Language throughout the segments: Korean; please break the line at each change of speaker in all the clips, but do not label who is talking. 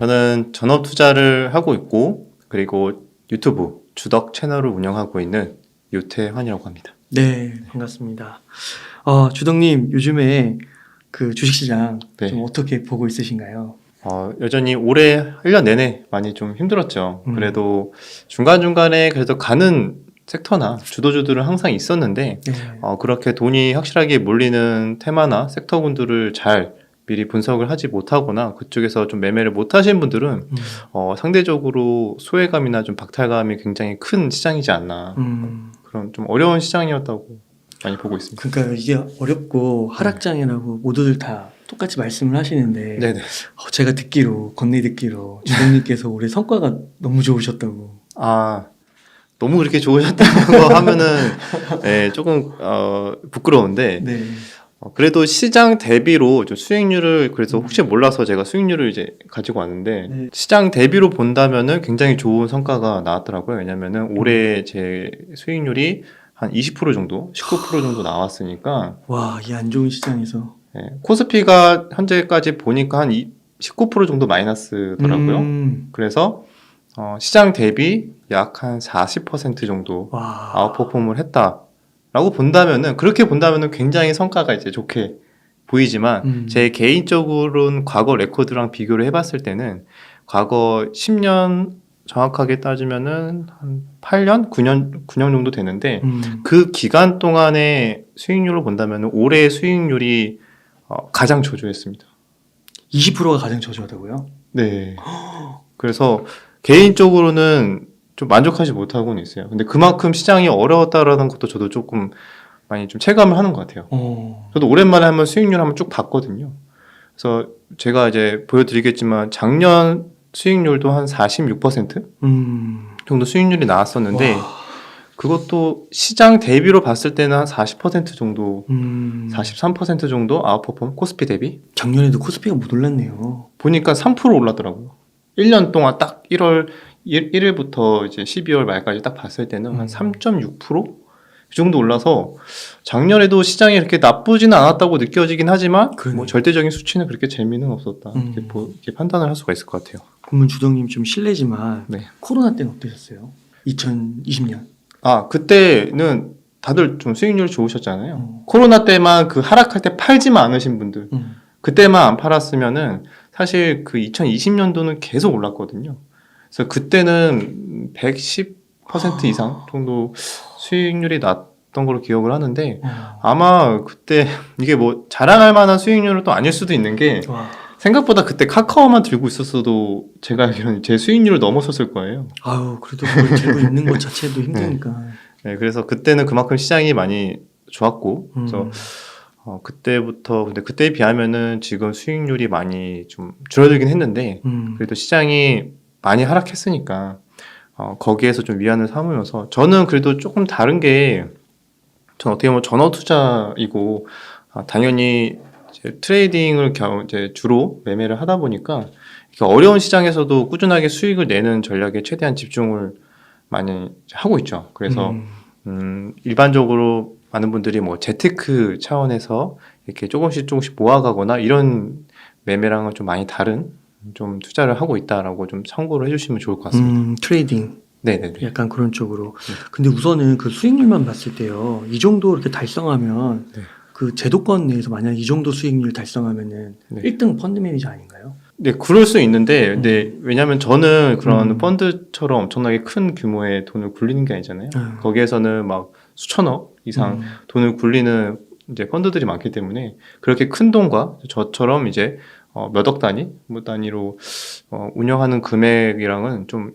저는 전업 투자를 하고 있고, 그리고 유튜브 주덕 채널을 운영하고 있는 유태환이라고 합니다.
네, 반갑습니다. 주덕님, 요즘에 그 주식시장
네.
좀 어떻게 보고 있으신가요?
여전히 올해 1년 내내 많이 좀 힘들었죠.
음.
그래도 중간중간에 그래도 가는 섹터나 주도주들은 항상 있었는데,
네.
그렇게 돈이 확실하게 몰리는 테마나 섹터군들을 잘 미리 분석을 하지 못하거나 그쪽에서 좀 매매를 못 하신 분들은
음.
상대적으로 소외감이나 좀 박탈감이 굉장히 큰 시장이지 않나. 그런 좀 어려운 시장이었다고 많이 보고 있습니다.
그러니까 이게 어렵고 하락장이라고 모두들 다 똑같이 말씀을 하시는데
네네.
제가 듣기로, 건네 듣기로 주덕님께서 올해 성과가 너무 좋으셨다고.
너무 그렇게 좋으셨다고 하면은 조금 부끄러운데
네.
그래도 시장 대비로 좀 수익률을 그래서 혹시 몰라서 제가 수익률을 이제 가지고 왔는데
네.
시장 대비로 본다면은 굉장히 좋은 성과가 나왔더라고요. 왜냐면은 올해 제 수익률이 한 20% 정도, 19% 정도 나왔으니까
와, 이 안 좋은 시장에서.
코스피가 현재까지 보니까 한 19% 정도 마이너스더라고요. 그래서 시장 대비 약 한 40% 정도
와.
아웃퍼폼을 했다라고 본다면은 그렇게 본다면은 굉장히 성과가 이제 좋게 보이지만 제 개인적으로는 과거 레코드랑 비교를 해봤을 때는 과거 10년 정확하게 따지면은 한 8년, 9년 정도 되는데 그 기간 동안의 수익률을 본다면은 올해의 수익률이 가장 저조했습니다.
20%가 가장 저조하다고요?
네. 그래서 개인적으로는 좀 만족하지 못하고는 있어요. 근데 그만큼 시장이 어려웠다라는 것도 저도 조금 많이 좀 체감을 하는 것 같아요. 저도 오랜만에 한번 수익률 한번 쭉 봤거든요. 그래서 제가 이제 보여드리겠지만 작년 수익률도 한 46% 정도 수익률이 나왔었는데
와.
그것도 시장 대비로 봤을 때는 한 40% 정도, 43% 정도 아웃퍼폼 코스피 대비
작년에도 코스피가 못 올랐네요.
보니까 3% 올랐더라고요. 1년 동안 딱 1월 1일부터 이제 12월 말까지 딱 봤을 때는 한 3.6%? 그 정도 올라서 작년에도 시장이 이렇게 나쁘지는 않았다고 느껴지긴 하지만 뭐 절대적인 수치는 그렇게 재미는 없었다. 이렇게 판단을 할 수가 있을 것 같아요.
그러면 주덕님 좀 실례지만
네.
코로나 때는 어떠셨어요? 2020년.
그때는 다들 좀 수익률 좋으셨잖아요. 코로나 때만 그 하락할 때 팔지만 않으신 분들 그때만 안 팔았으면은 사실 그 2020년도는 계속 올랐거든요. 그래서 그때는 110% 이상 정도 수익률이 났던 걸로 기억을 하는데 아마 그때 이게 뭐 자랑할 만한 수익률은 또 아닐 수도 있는 게 생각보다 그때 카카오만 들고 있었어도 제가 알기로는 제 수익률을 넘어섰을 거예요.
아유, 그래도 그걸 들고 있는 것 자체도 힘드니까.
네, 그래서 그때는 그만큼 시장이 많이 좋았고 그래서 그때부터 근데 그때에 비하면은 지금 수익률이 많이 좀 줄어들긴 했는데 그래도 시장이 많이 하락했으니까 거기에서 좀 위안을 삼으면서 저는 그래도 조금 다른 게 전 어떻게 보면 전업 투자이고 당연히 이제 트레이딩을 이제 주로 매매를 하다 보니까 이렇게 어려운 시장에서도 꾸준하게 수익을 내는 전략에 최대한 집중을 많이 하고 있죠. 그래서 일반적으로 많은 분들이 뭐 재테크 차원에서 이렇게 조금씩 모아가거나 이런 매매랑은 좀 많이 다른 좀 투자를 하고 있다라고 좀 참고를 해주시면 좋을 것 같습니다.
트레이딩.
네네네.
약간 그런 쪽으로. 근데 우선은 그 수익률만 봤을 때요. 이 정도 이렇게 달성하면 그 제도권 내에서 만약 이 정도 수익률 달성하면은 1등 펀드 매니저 아닌가요?
네, 그럴 수 있는데, 근데 왜냐하면 저는 그런 펀드처럼 엄청나게 큰 규모의 돈을 굴리는 게 아니잖아요. 거기에서는 막 수천억 이상 돈을 굴리는 이제 펀드들이 많기 때문에 그렇게 큰 돈과 저처럼 이제 몇 억 단위, 뭐 단위로 운영하는 금액이랑은 좀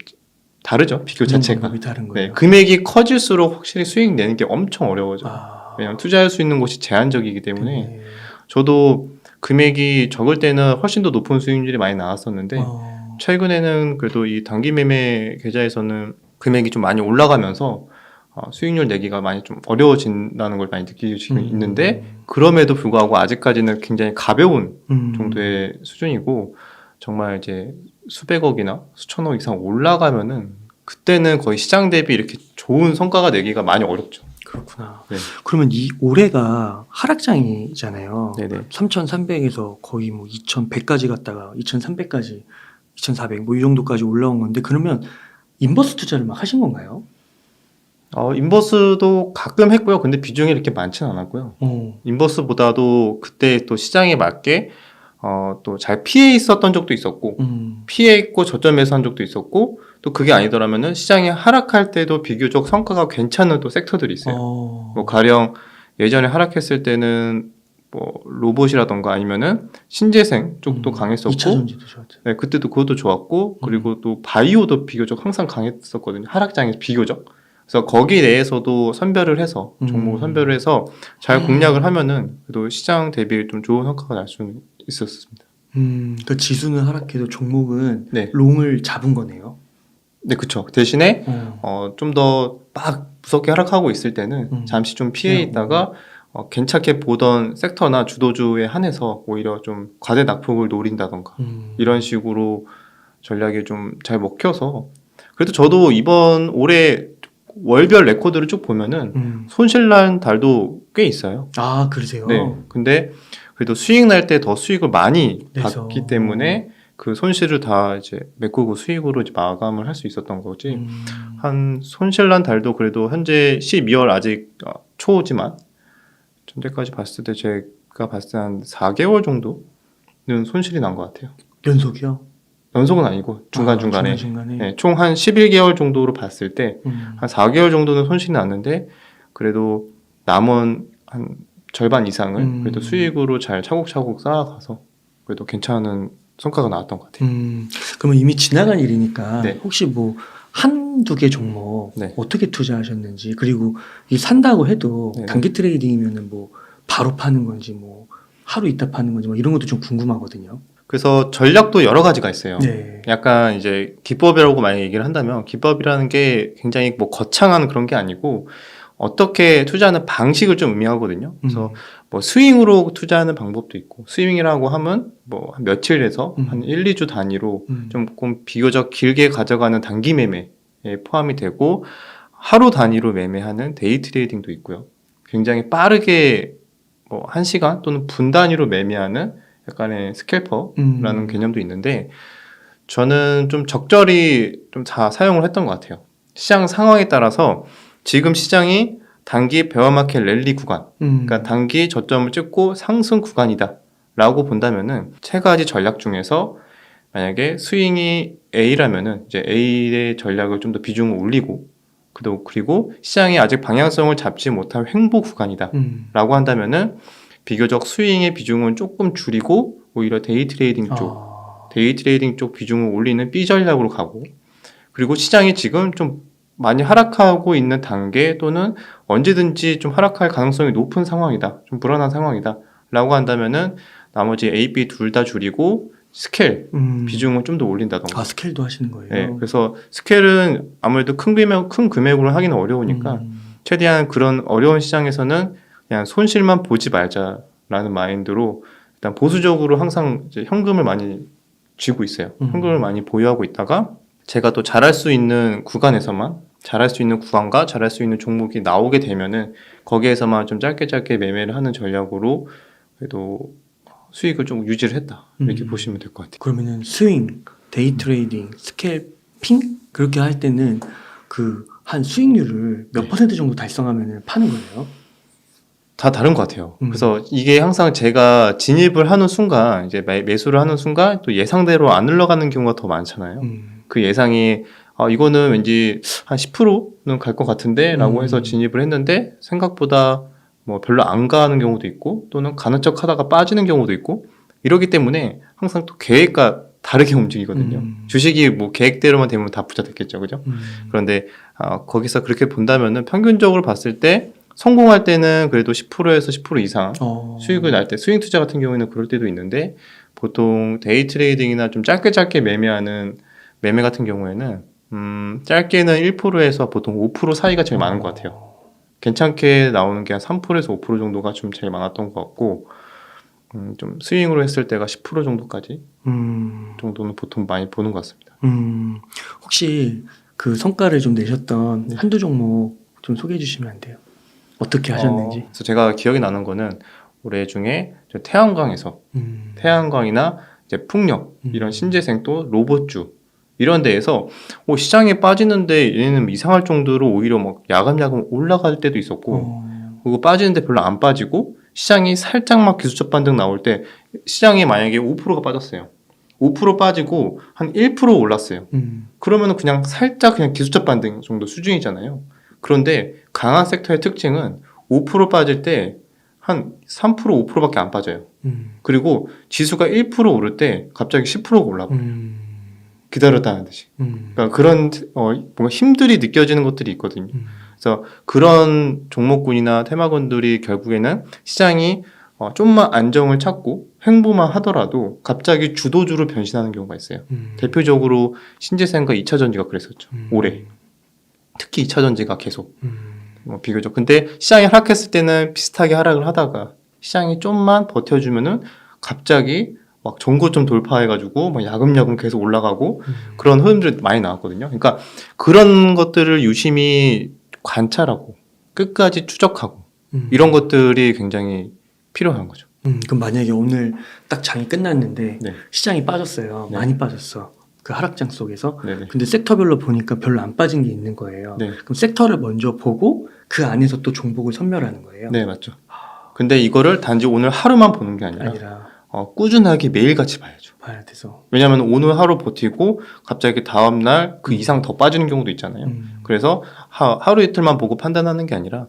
다르죠. 비교 자체가.
방법이 다른 거예요.
네, 금액이 커질수록 확실히 수익 내는 게 엄청 어려워져요. 왜냐하면 투자할 수 있는 곳이 제한적이기 때문에 저도 금액이 적을 때는 훨씬 더 높은 수익률이 많이 나왔었는데 최근에는 그래도 이 단기 매매 계좌에서는 금액이 좀 많이 올라가면서 수익률 내기가 많이 좀 어려워진다는 걸 많이 느끼고 있는데 그럼에도 불구하고 아직까지는 굉장히 가벼운 정도의 수준이고 정말 이제 수백억이나 수천억 이상 올라가면은 그때는 거의 시장 대비 이렇게 좋은 성과가 내기가 많이 어렵죠.
그렇구나.
네.
그러면 이 올해가 하락장이잖아요.
네네.
3,300에서 거의 뭐 2,100까지 갔다가 2,300까지 2,400 뭐 이 정도까지 올라온 건데 그러면 인버스 투자를 막 하신 건가요?
인버스도 가끔 했고요. 근데 비중이 이렇게 많지는 않았고요.
어.
인버스보다도 그때 또 시장에 맞게 또 잘 피해 있었던 적도 있었고 피해 있고 저점에서 한 적도 있었고 또 그게 아니더라면은 시장이 하락할 때도 비교적 성과가 괜찮은 또 섹터들이 있어요. 뭐 가령 예전에 하락했을 때는 뭐 로봇이라던가 아니면은 신재생 쪽도 강했었고
2차 전지도 좋았죠.
네, 그때도 그것도 좋았고 그리고 또 바이오도 비교적 항상 강했었거든요. 하락장에서 비교적. 그래서 거기 내에서도 선별을 해서 종목을 선별을 해서 잘 공략을 하면은 그래도 시장 대비 좀 좋은 성과가 날 수는 있었습니다.
그 지수는 하락해도 종목은
네.
롱을 잡은 거네요.
네, 그쵸. 대신에 좀 더 막 무섭게 하락하고 있을 때는 잠시 좀 피해 있다가 괜찮게 보던 섹터나 주도주에 한해서 오히려 좀 과대 낙폭을 노린다던가 이런 식으로 전략이 좀 잘 먹혀서 그래도 저도 이번 올해 월별 레코드를 쭉 보면은 손실난 달도 꽤 있어요.
아, 그러세요?
네. 근데 그래도 수익 날 때 더 수익을 많이
내서.
받기 때문에 그 손실을 다 이제 메꾸고 수익으로 이제 마감을 할 수 있었던 거지. 한 손실난 달도 그래도 현재 12월 아직 초지만 전대까지 봤을 때 제가 봤을 때 한 4개월 정도는 손실이 난 것 같아요.
연속이요?
연속은 아니고 중간중간에
중간중간에.
네, 총 한 11개월 정도로 봤을 때 한 4개월 정도는 손실이 났는데 그래도 남은 한 절반 이상을 그래도 수익으로 잘 차곡차곡 쌓아가서 그래도 괜찮은 성과가 나왔던 것 같아요.
그러면 이미 지나간 일이니까
네.
혹시 뭐 한두 개 종목
네.
어떻게 투자하셨는지 그리고 이 산다고 해도
네네.
단기 트레이딩이면은 뭐 바로 파는 건지 뭐 하루 있다 파는 건지 뭐 이런 것도 좀 궁금하거든요.
그래서 전략도 여러 가지가 있어요.
네.
약간 이제 기법이라고 만약 얘기를 한다면 기법이라는 게 굉장히 뭐 거창한 그런 게 아니고 어떻게 투자하는 방식을 좀 의미하거든요. 그래서 뭐 스윙으로 투자하는 방법도 있고 스윙이라고 하면 뭐 한 며칠에서 한 1, 2주 단위로 조금 비교적 길게 가져가는 단기 매매에 포함이 되고 하루 단위로 매매하는 데이 트레이딩도 있고요. 굉장히 빠르게 뭐 1시간 또는 분 단위로 매매하는 약간의 스캘퍼라는 개념도 있는데 저는 좀 적절히 좀 다 사용을 했던 것 같아요. 시장 상황에 따라서 지금 시장이 단기 베어마켓 랠리 구간, 그러니까 단기 저점을 찍고 상승 구간이다 라고 본다면은 세 가지 전략 중에서 만약에 스윙이 A라면은 이제 A의 전략을 좀 더 비중을 올리고 그리고 시장이 아직 방향성을 잡지 못한 횡보 구간이다 라고 한다면은 비교적 스윙의 비중은 조금 줄이고 오히려 데이 트레이딩 쪽 비중을 올리는 B 전략으로 가고 그리고 시장이 지금 좀 많이 하락하고 있는 단계 또는 언제든지 좀 하락할 가능성이 높은 상황이다. 좀 불안한 상황이다. 라고 한다면은 나머지 A, B 둘 다 줄이고 스케일 비중을 좀 더 올린다던가.
아, 스케일도 하시는 거예요?
네, 그래서 스케일은 아무래도 큰 금액으로 하기는 어려우니까 최대한 그런 어려운 시장에서는 그냥 손실만 보지 말자라는 마인드로 일단 보수적으로 항상 이제 현금을 많이 쥐고 있어요. 현금을 많이 보유하고 있다가 제가 또 잘할 수 있는 구간에서만 잘할 수 있는 구간과 잘할 수 있는 종목이 나오게 되면은 거기에서만 좀 짧게 매매를 하는 전략으로 그래도 수익을 좀 유지를 했다 이렇게 보시면 될 것 같아요.
그러면은 스윙, 데이 트레이딩, 스캘핑 그렇게 할 때는 그 한 수익률을 몇 퍼센트 정도 달성하면 파는 거예요?
다 다른 것 같아요. 그래서 이게 항상 제가 진입을 하는 순간 이제 매수를 하는 순간 또 예상대로 안 흘러가는 경우가 더 많잖아요. 그 예상이 이거는 왠지 한 10%는 갈 것 같은데 라고 해서 진입을 했는데 생각보다 뭐 별로 안 가는 경우도 있고 또는 가는 척 하다가 빠지는 경우도 있고 이러기 때문에 항상 또 계획과 다르게 움직이거든요. 주식이 뭐 계획대로만 되면 다 부자 됐겠죠. 그죠? 그런데 거기서 그렇게 본다면은 평균적으로 봤을 때 성공할 때는 그래도 10%에서 10% 이상 수익을 날 때 스윙 투자 같은 경우에는 그럴 때도 있는데 보통 데이 트레이딩이나 좀 짧게 매매하는 매매 같은 경우에는 짧게는 1%에서 보통 5% 사이가 제일 많은 것 같아요. 괜찮게 나오는 게 한 3%에서 5% 정도가 좀 제일 많았던 것 같고 좀 스윙으로 했을 때가 10% 정도까지 정도는 보통 많이 보는 것 같습니다.
혹시 그 성과를 좀 내셨던 한두 종목 좀 소개해 주시면 안 돼요? 어떻게 하셨는지?
그래서 제가 기억이 나는 거는 올해 중에 태양광에서 태양광이나 이제 풍력, 이런 신재생 또 로봇주 이런 데에서 시장에 빠지는데 얘는 이상할 정도로 오히려 막 야금야금 올라갈 때도 있었고 그리고 빠지는데 별로 안 빠지고 시장이 살짝 막 기술적 반등 나올 때 시장이 만약에 5%가 빠졌어요. 5% 빠지고 한 1% 올랐어요. 그러면은 그냥 살짝 그냥 기술적 반등 정도 수준이잖아요. 그런데 강한 섹터의 특징은 5% 빠질 때 한 3%, 5%밖에 안 빠져요. 그리고 지수가 1% 오를 때 갑자기 10%가 올라버려요. 기다렸다는 듯이. 그러니까 그런 뭔가 힘들이 느껴지는 것들이 있거든요. 그래서 그런 종목군이나 테마군들이 결국에는 시장이 좀만 안정을 찾고 횡보만 하더라도 갑자기 주도주로 변신하는 경우가 있어요. 대표적으로 신재생과 2차전지가 그랬었죠. 올해. 특히 2차전지가 계속 비교적. 근데 시장이 하락했을 때는 비슷하게 하락을 하다가 시장이 좀만 버텨주면은 갑자기 막 전고점 돌파해가지고 막 야금야금 계속 올라가고 그런 흐름들이 많이 나왔거든요. 그러니까 그런 것들을 유심히 관찰하고 끝까지 추적하고 이런 것들이 굉장히 필요한 거죠.
그럼 만약에 오늘 딱 장이 끝났는데
네.
시장이 빠졌어요.
네.
많이 빠졌어. 그 하락장 속에서.
네네.
근데 섹터별로 보니까 별로 안 빠진 게 있는 거예요.
네.
그럼 섹터를 먼저 보고 그 안에서 또 종목을 선별하는 거예요.
네, 맞죠. 근데 이거를 단지 오늘 하루만 보는 게 아니라 꾸준하게 매일같이 봐야죠.
봐야 돼서.
왜냐하면 오늘 하루 버티고 갑자기 다음날 그 이상 더 빠지는 경우도 있잖아요. 그래서 하루 이틀만 보고 판단하는 게 아니라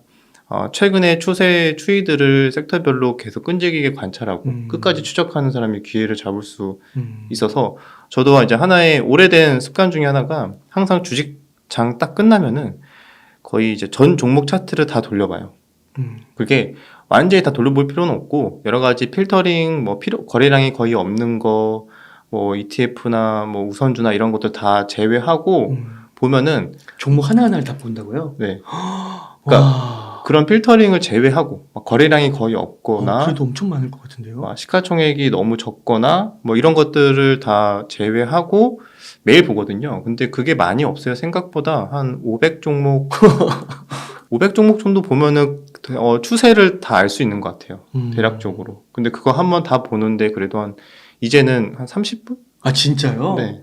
최근의 추이들을 섹터별로 계속 끈질기게 관찰하고 끝까지 추적하는 사람이 기회를 잡을 수 있어서 저도 이제 하나의 오래된 습관 중에 하나가 항상 주식장 딱 끝나면은 거의 이제 전 종목 차트를 다 돌려봐요. 그게 완전히 다 돌려볼 필요는 없고 여러 가지 필터링, 거래량이 거의 없는 거, ETF나 우선주나 이런 것들 다 제외하고 보면은
종목 하나하나를 다 본다고요?
네. 그러니까 그런 필터링을 제외하고 거래량이 거의 없거나
그래도 엄청 많을 것 같은데요?
시가총액이 너무 적거나 이런 것들을 다 제외하고 매일 보거든요. 근데 그게 많이 없어요. 생각보다 한 500종목 500종목 정도 보면은 추세를 다 알 수 있는 것 같아요. 대략적으로. 근데 그거 한번 다 보는데 그래도 이제는 한 30분?
아 진짜요?
네.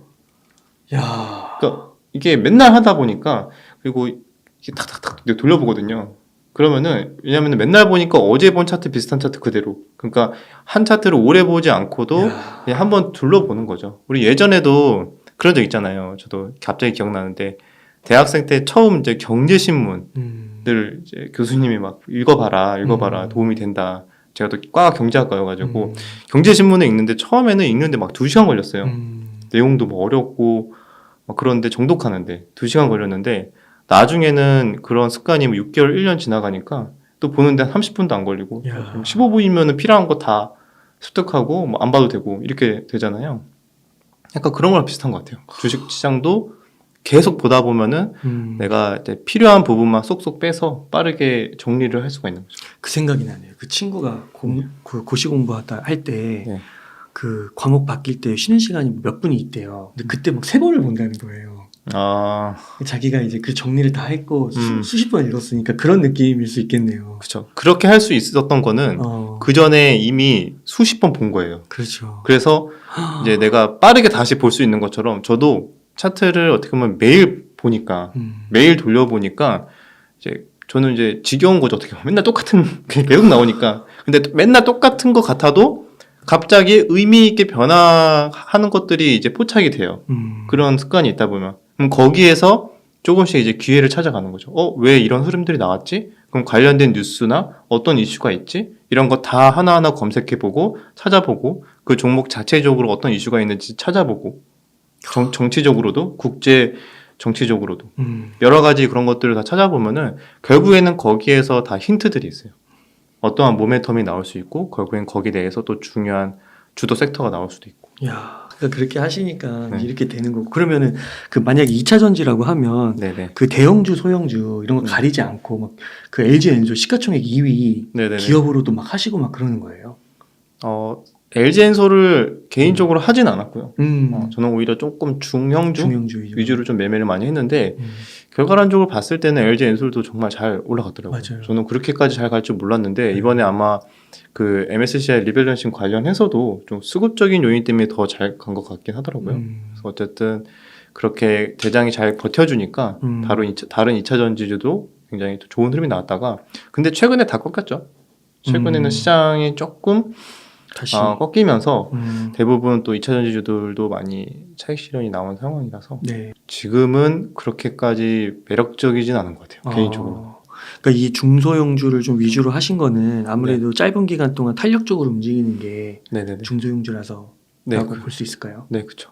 야.
그러니까 이게 맨날 하다 보니까 그리고 이렇게 탁탁탁 돌려보거든요. 그러면은 왜냐면은 맨날 보니까 어제 본 차트 비슷한 차트 그대로. 그러니까 한 차트를 오래 보지 않고도 그냥 한번 둘러보는 거죠. 우리 예전에도 그런 적 있잖아요. 저도 갑자기 기억나는데 대학생 때 처음 이제 경제신문들 이제 교수님이 막 읽어봐라 도움이 된다. 제가 또 과 경제학과여가지고 경제신문을 읽는데 처음에는 읽는데 막 2시간 걸렸어요. 내용도 어렵고 그런데 정독하는데 2시간 걸렸는데 나중에는 그런 습관이 6개월, 1년 지나가니까 또 보는데 한 30분도 안 걸리고 15분이면 필요한 거 다 습득하고 안 봐도 되고 이렇게 되잖아요. 약간 그런 거랑 비슷한 것 같아요. 주식시장도 계속 보다 보면은 내가 이제 필요한 부분만 쏙쏙 빼서 빠르게 정리를 할 수가 있는 거죠.
그 생각이 나네요. 그 친구가 그 고시 공부하다 할 때
네.
그 과목 바뀔 때 쉬는 시간이 몇 분이 있대요. 근데 그때 막 3번을 본다는 거예요. 자기가 이제 그 정리를 다 했고 수십 번 읽었으니까 그런 느낌일 수 있겠네요.
그렇죠. 그렇게 할 수 있었던 거는 그 전에 이미 수십 번 본 거예요.
그렇죠.
그래서 이제 내가 빠르게 다시 볼 수 있는 것처럼 저도 차트를 어떻게 보면 매일 보니까 매일 돌려보니까 이제 저는 이제 지겨운 거죠. 어떻게 보면 맨날 똑같은 게 계속 나오니까. 근데 맨날 똑같은 것 같아도 갑자기 의미 있게 변화하는 것들이 이제 포착이 돼요. 그런 습관이 있다 보면. 그럼 거기에서 조금씩 이제 기회를 찾아가는 거죠. 왜 이런 흐름들이 나왔지? 그럼 관련된 뉴스나 어떤 이슈가 있지? 이런 거 다 하나하나 검색해보고 찾아보고 그 종목 자체적으로 어떤 이슈가 있는지 찾아보고 정치적으로도 국제 정치적으로도 여러 가지 그런 것들을 다 찾아보면은 결국에는 거기에서 다 힌트들이 있어요. 어떠한 모멘텀이 나올 수 있고 결국엔 거기에 대해서 또 중요한 주도 섹터가 나올 수도 있고.
야, 그러니까 그렇게 하시니까 이렇게 되는 거고. 그러면은 그 만약에 2차 전지라고 하면 그 대형주, 소형주 이런 거 가리지 않고 막 그 LG 엔솔 시가총액 2위 기업으로도 막 하시고 막 그러는 거예요.
LG엔솔을 개인적으로 하진 않았고요. 저는 오히려 조금 중형주 위주로 좀 매매를 많이 했는데 결과론적으로 봤을 때는 LG 엔솔도 정말 잘 올라갔더라고요.
맞아요.
저는 그렇게까지 잘 갈 줄 몰랐는데 이번에 아마 그 MSCI 리밸런싱 관련해서도 좀 수급적인 요인 때문에 더 잘 간 것 같긴 하더라고요. 그래서 어쨌든 그렇게 대장이 잘 버텨주니까 다른 2차 전지주도 굉장히 또 좋은 흐름이 나왔다가 근데 최근에 다 꺾였죠. 최근에는 시장이 조금
다시
꺾이면서 대부분 또 2차 전지주들도 많이 차익 실현이 나온 상황이라서
네.
지금은 그렇게까지 매력적이진 않은 것 같아요. 개인적으로.
그러니까 이 중소형주를 좀 위주로 하신 거는 아무래도 짧은 기간 동안 탄력적으로 움직이는 게 중소형주라서 라고 볼 수 있을까요?
네, 그렇죠.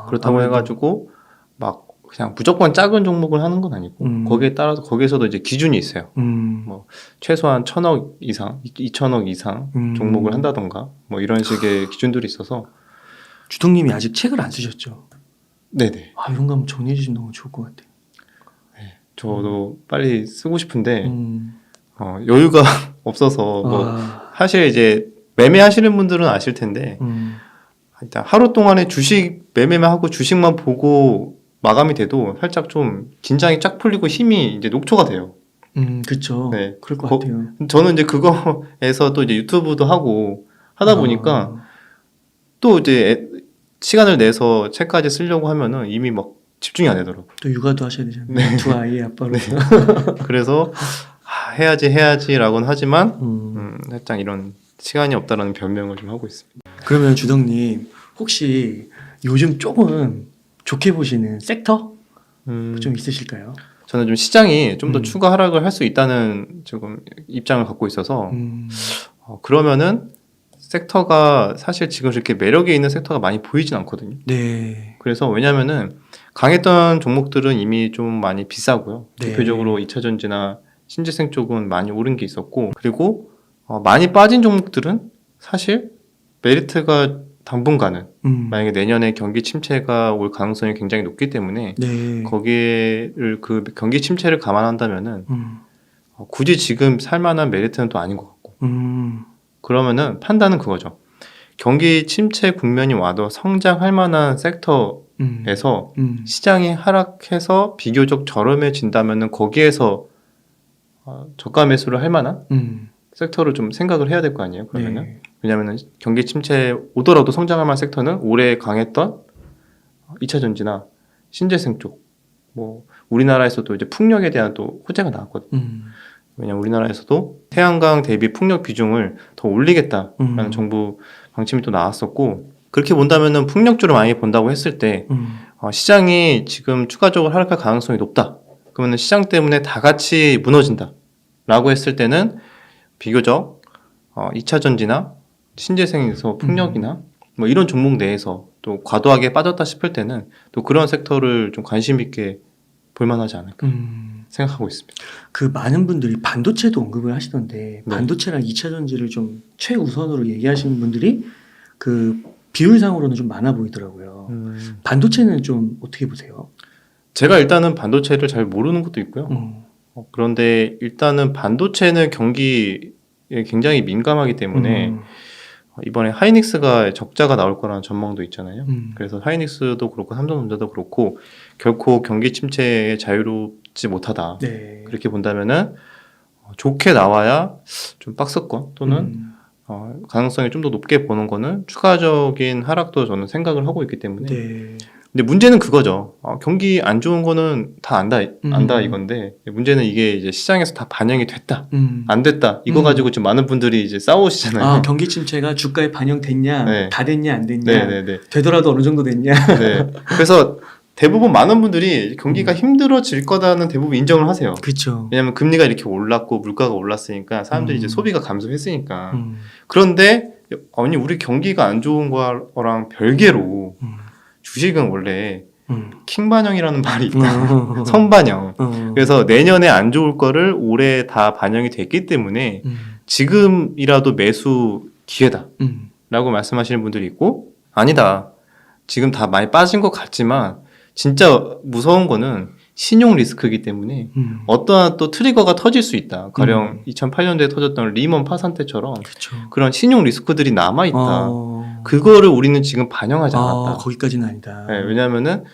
그렇다고 해가지고 막 그냥 무조건 작은 종목을 하는 건 아니고 거기에 따라서 거기에서도 이제 기준이 있어요. 뭐 최소한 1,000억 이상, 2,000억 이상 종목을 한다던가 뭐 이런 식의 기준들이 있어서
주동님이 아직 책을 안 쓰셨죠?
네네.
이런 거 한번 정리해 주시면 너무 좋을 것 같아요.
네, 저도 빨리 쓰고 싶은데 여유가 없어서 뭐 사실 이제 매매하시는 분들은 아실 텐데 일단 하루 동안에 주식 매매만 하고 주식만 보고 마감이 돼도 살짝 좀 긴장이 쫙 풀리고 힘이 이제 녹초가 돼요.
그렇죠.
네,
그럴 것 같아요.
저는 이제 그거에서 또 이제 유튜브도 하고 하다 보니까 또 이제 시간을 내서 책까지 쓰려고 하면은 이미 막 집중이 안 되더라고요.
또 육아도 하셔야 되잖아요. 네. 두 아이의 아빠로서.
그래서 해야지라고는 하지만 살짝 이런 시간이 없다라는 변명을 좀 하고 있습니다.
그러면 주덕님 혹시 요즘 조금 좋게 보시는 섹터 좀 있으실까요?
저는 좀 시장이 좀 더 추가 하락을 할 수 있다는 조금 입장을 갖고 있어서 그러면은 섹터가 사실 지금 그렇게 매력이 있는 섹터가 많이 보이진 않거든요.
네.
그래서 왜냐면은 강했던 종목들은 이미 좀 많이 비싸고요.
네.
대표적으로 2차전지나 신재생 쪽은 많이 오른 게 있었고 그리고 많이 빠진 종목들은 사실 메리트가 당분간은 만약에 내년에 경기 침체가 올 가능성이 굉장히 높기 때문에 거기를 그 경기 침체를 감안한다면은 굳이 지금 살만한 메리트는 또 아닌 것 같고 그러면은 판단은 그거죠. 경기 침체 국면이 와도 성장할 만한 섹터에서 시장이 하락해서 비교적 저렴해진다면은 거기에서 저가 매수를 할 만한 섹터를 좀 생각을 해야 될 거 아니에요. 그러면은 왜냐면은 경기 침체 오더라도 성장할 만한 섹터는 올해 강했던 2차 전지나 신재생 쪽, 뭐 우리나라에서도 이제 풍력에 대한 또 호재가 나왔거든요. 왜냐면 우리나라에서도 태양광 대비 풍력 비중을 더 올리겠다라는 정부 방침이 또 나왔었고 그렇게 본다면은 풍력주를 많이 본다고 했을 때 시장이 지금 추가적으로 하락할 가능성이 높다. 그러면 시장 때문에 다 같이 무너진다라고 했을 때는 비교적 2차 전지나 신재생에서 풍력이나 뭐 이런 종목 내에서 또 과도하게 빠졌다 싶을 때는 또 그런 섹터를 좀 관심 있게 볼만하지 않을까 생각하고 있습니다.
그 많은 분들이 반도체도 언급을 하시던데 반도체랑 2차 전지를 좀 최우선으로 얘기하시는 분들이 그 비율상으로는 좀 많아 보이더라고요. 반도체는 좀 어떻게 보세요?
제가 일단은 반도체를 잘 모르는 것도 있고요. 그런데 일단은 반도체는 경기에 굉장히 민감하기 때문에 이번에 하이닉스가 적자가 나올 거라는 전망도 있잖아요. 그래서 하이닉스도 그렇고 삼성전자도 그렇고 결코 경기 침체에 자유롭지 못하다. 그렇게 본다면은 좋게 나와야 좀 박스권 또는 가능성이 좀 더 높게 보는 거는 추가적인 하락도 저는 생각을 하고 있기 때문에 근데 문제는 그거죠. 경기 안 좋은 거는 다 안다 이건데 문제는 이게 이제 시장에서 다 반영이 됐다, 안 됐다 이거 가지고 지금 많은 분들이 이제 싸우시잖아요.
경기 침체가 주가에 반영됐냐, 다 됐냐, 안 됐냐,
네네네.
되더라도 어느 정도 됐냐.
네. 그래서 대부분 많은 분들이 경기가 힘들어질 거다는 대부분 인정을 하세요.
그렇죠.
왜냐하면 금리가 이렇게 올랐고 물가가 올랐으니까 사람들이 이제 소비가 감소했으니까. 그런데 아니 우리 경기가 안 좋은 거랑 별개로 주식은 원래 킹반영이라는 말이 있다. 선반영. 그래서 내년에 안 좋을 거를 올해 다 반영이 됐기 때문에 지금이라도 매수 기회다. 라고 말씀하시는 분들이 있고 아니다. 지금 다 많이 빠진 것 같지만 진짜 무서운 거는 신용 리스크이기 때문에 어떠한 또 트리거가 터질 수 있다. 가령 2008년도에 터졌던 리먼 파산 때처럼 그런 신용 리스크들이 남아있다. 그거를 우리는 지금 반영하지 않았다.
거기까지는 아니다.
네, 왜냐하면은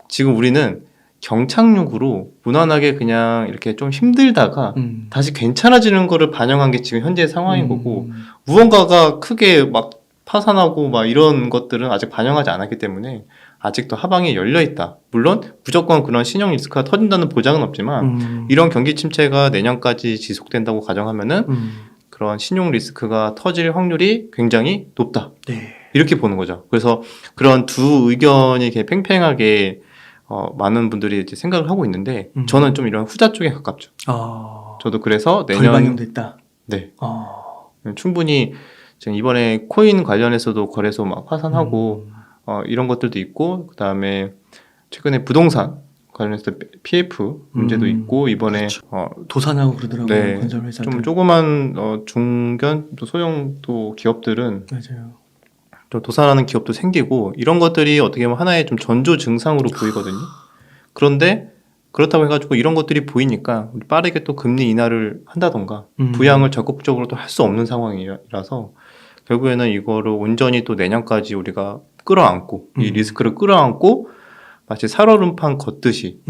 지금 우리는 경착륙으로 무난하게 그냥 이렇게 좀 힘들다가 다시 괜찮아지는 거를 반영한 게 지금 현재 상황인 거고, 무언가가 크게 막 파산하고 막 이런 것들은 아직 반영하지 않았기 때문에 아직도 하방이 열려 있다. 물론 무조건 그런 신용 리스크가 터진다는 보장은 없지만 이런 경기 침체가 내년까지 지속된다고 가정하면은 그런 신용 리스크가 터질 확률이 굉장히 높다.
네.
이렇게 보는 거죠. 그래서 그런 두 의견이 이렇게 팽팽하게 많은 분들이 이제 생각을 하고 있는데 저는 좀 이런 후자 쪽에 가깝죠. 저도 그래서 내년
덜 반영됐다.
네. 충분히 지금 이번에 코인 관련해서도 거래소 막 파산하고 이런 것들도 있고, 그다음에 최근에 부동산 관련해서 PF 문제도 있고, 이번에
그렇죠. 도산하고 그러더라고요.
네,
건설 회사들.
좀 조그만 중견 또 소형 또 기업들은
맞아요.
좀 도산하는 기업도 생기고, 이런 것들이 어떻게 보면 하나의 좀 전조 증상으로 보이거든요. 그런데 그렇다고 해가지고 이런 것들이 보이니까 우리 빠르게 또 금리 인하를 한다던가 부양을 적극적으로 또 할 수 없는 상황이라서 결국에는 이거를 온전히 또 내년까지 우리가 끌어안고 이 리스크를 끌어안고 마치 살얼음판 걷듯이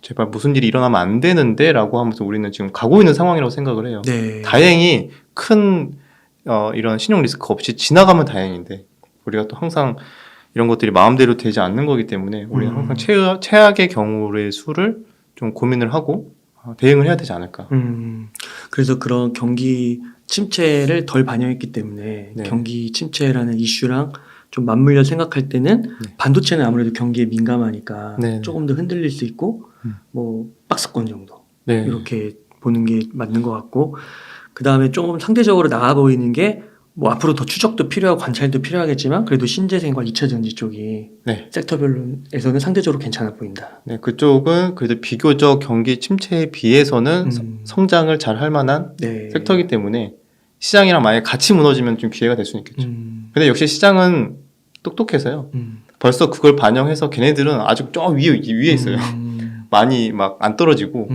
제발 무슨 일이 일어나면 안 되는데 라고 하면서 우리는 지금 가고 있는 상황이라고 생각을 해요.
네.
다행히 큰 이런 신용 리스크 없이 지나가면 다행인데 우리가 또 항상 이런 것들이 마음대로 되지 않는 거기 때문에 우리는 항상 최악의 경우의 수를 좀 고민을 하고 대응을 해야 되지 않을까.
그래서 그런 경기 침체를 덜 반영했기 때문에
네.
경기 침체라는 이슈랑 좀 맞물려 생각할 때는 반도체는 아무래도 경기에 민감하니까 조금 더 흔들릴 수 있고 뭐 박스권 정도 이렇게 보는 게 맞는 것 같고, 그 다음에 조금 상대적으로 나아 보이는 게 뭐 앞으로 더 추적도 필요하고 관찰도 필요하겠지만 그래도 신재생과 2차전지 쪽이 섹터별로에서는 상대적으로 괜찮아 보인다.
네, 그쪽은 그래도 비교적 경기 침체에 비해서는 성장을 잘 할 만한 섹터이기 때문에 시장이랑 만약에 같이 무너지면 좀 기회가 될 수는 있겠죠. 근데 역시 시장은 똑똑해서요. 벌써 그걸 반영해서 걔네들은 아직 저 위에 있어요. 많이 막 안 떨어지고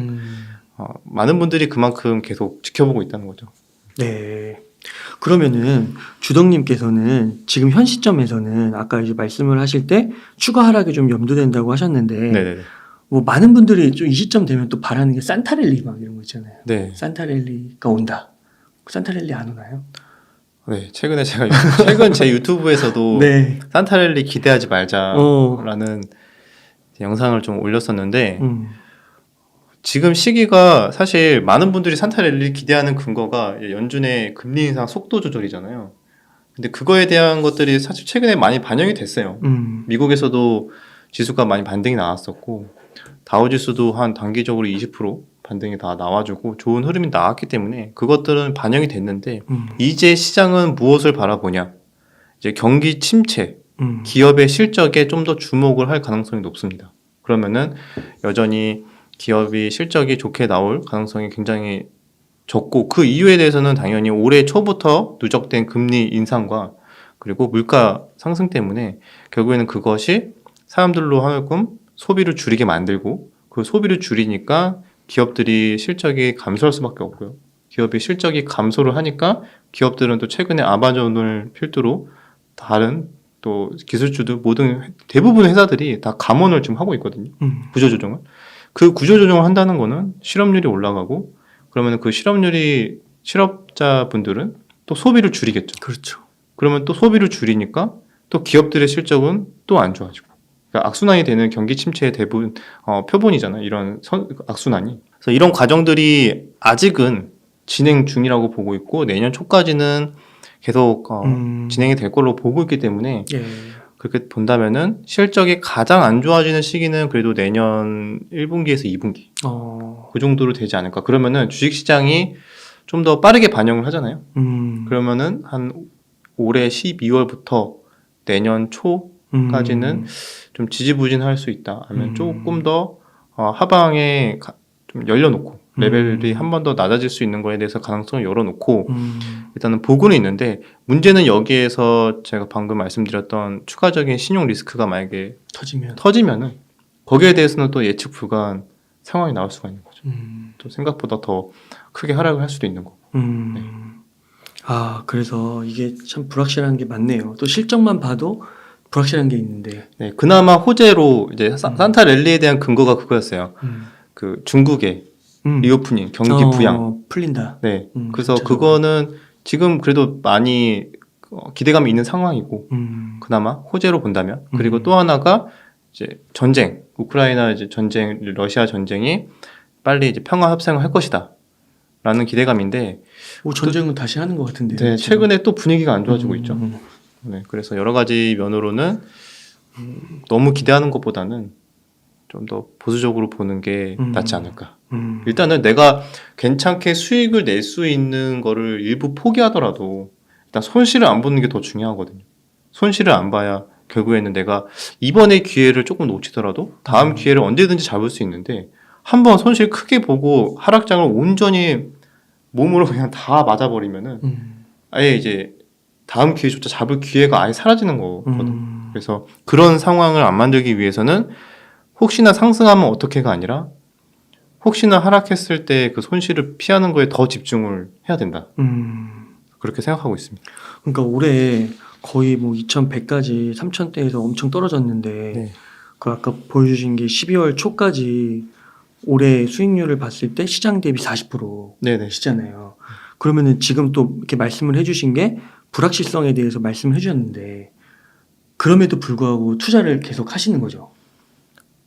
많은 분들이 그만큼 계속 지켜보고 있다는 거죠.
네. 그러면은 주덕님께서는 지금 현 시점에서는 아까 이제 말씀을 하실 때 추가 하락이 좀 염두된다고 하셨는데 뭐 많은 분들이 좀 이 시점 되면 또 바라는 게 산타랠리 막 이런 거 있잖아요. 산타랠리가 온다. 산타랠리 안 오나요?
네, 최근에 제가 제 유튜브에서도 산타랠리 기대하지 말자라는 영상을 좀 올렸었는데 지금 시기가 사실 많은 분들이 산타랠리 기대하는 근거가 연준의 금리 인상 속도 조절이잖아요. 근데 그거에 대한 것들이 사실 최근에 많이 반영이 됐어요. 미국에서도 지수가 많이 반등이 나왔었고 다우지수도 한 단기적으로 20% 반등이 다 나와주고 좋은 흐름이 나왔기 때문에 그것들은 반영이 됐는데 이제 시장은 무엇을 바라보냐, 이제 경기 침체, 기업의 실적에 좀 더 주목을 할 가능성이 높습니다. 그러면은 여전히 기업이 실적이 좋게 나올 가능성이 굉장히 적고, 그 이유에 대해서는 당연히 올해 초부터 누적된 금리 인상과 그리고 물가 상승 때문에 결국에는 그것이 사람들로 하여금 소비를 줄이게 만들고, 그 소비를 줄이니까 기업들이 실적이 감소할 수밖에 없고요. 기업이 실적이 감소를 하니까 기업들은 또 최근에 아마존을 필두로 다른 또 기술주들 모든 대부분 회사들이 다 감원을 지금 하고 있거든요. 구조조정을. 그 구조조정을 한다는 거는 실업률이 올라가고, 그러면 그 실업자분들은 또 소비를 줄이겠죠.
그렇죠.
그러면 또 소비를 줄이니까 또 기업들의 실적은 또 안 좋아지고, 그러니까 악순환이 되는 경기 침체의 대부분 표본이잖아요. 이런 악순환이. 그래서 이런 과정들이 아직은 진행 중이라고 보고 있고 내년 초까지는 계속 진행이 될 걸로 보고 있기 때문에 그렇게 본다면은 실적이 가장 안 좋아지는 시기는 그래도 내년 1분기에서 2분기 그 정도로 되지 않을까. 그러면은 주식시장이 좀 더 빠르게 반영을 하잖아요. 그러면은 한 올해 12월부터 내년 초까지는 좀 지지부진할 수 있다. 아니면 조금 더 하방에 좀 열려놓고 레벨이 한 번 더 낮아질 수 있는 거에 대해서 가능성을 열어놓고 일단은 보고는 있는데, 문제는 여기에서 제가 방금 말씀드렸던 추가적인 신용 리스크가 만약에 터지면은 거기에 대해서는 또 예측 불가한 상황이 나올 수가 있는 거죠. 또 생각보다 더 크게 하락을 할 수도 있는 거고.
그래서 이게 참 불확실한 게 많네요. 또 실적만 봐도 불확실한 게 있는데.
네, 그나마 호재로 이제 산타 랠리에 대한 근거가 그거였어요. 그 중국의 리오프닝 경기 부양
풀린다.
네, 그래서 그거는 지금 그래도 많이 기대감이 있는 상황이고 그나마 호재로 본다면 그리고 또 하나가 이제 전쟁 우크라이나 이제 전쟁 러시아 전쟁이 빨리 이제 평화 협상을 할 것이다라는 기대감인데
전쟁은 다시 하는 것 같은데요.
네, 최근에 또 분위기가 안 좋아지고 있죠. 네, 그래서 여러 가지 면으로는 너무 기대하는 것보다는 좀 더 보수적으로 보는 게 낫지 않을까. 일단은 내가 괜찮게 수익을 낼 수 있는 거를 일부 포기하더라도 일단 손실을 안 보는 게 더 중요하거든요. 손실을 안 봐야 결국에는 내가 이번의 기회를 조금 놓치더라도 다음 기회를 언제든지 잡을 수 있는데 한번 손실 크게 보고 하락장을 온전히 몸으로 그냥 다 맞아버리면은 아예 이제 다음 기회조차 잡을 기회가 아예 사라지는 거거든. 그래서 그런 상황을 안 만들기 위해서는 혹시나 상승하면 어떻게가 아니라 혹시나 하락했을 때 그 손실을 피하는 거에 더 집중을 해야 된다. 그렇게 생각하고 있습니다.
그러니까 올해 거의 뭐 2100까지 3000대에서 엄청 떨어졌는데 네. 그 아까 보여주신 게 12월 초까지 올해 수익률을 봤을 때 시장 대비 40%시잖아요. 그러면은 지금 또 이렇게 말씀을 해주신 게 불확실성에 대해서 말씀을 해주셨는데 그럼에도 불구하고 투자를 계속 하시는 거죠?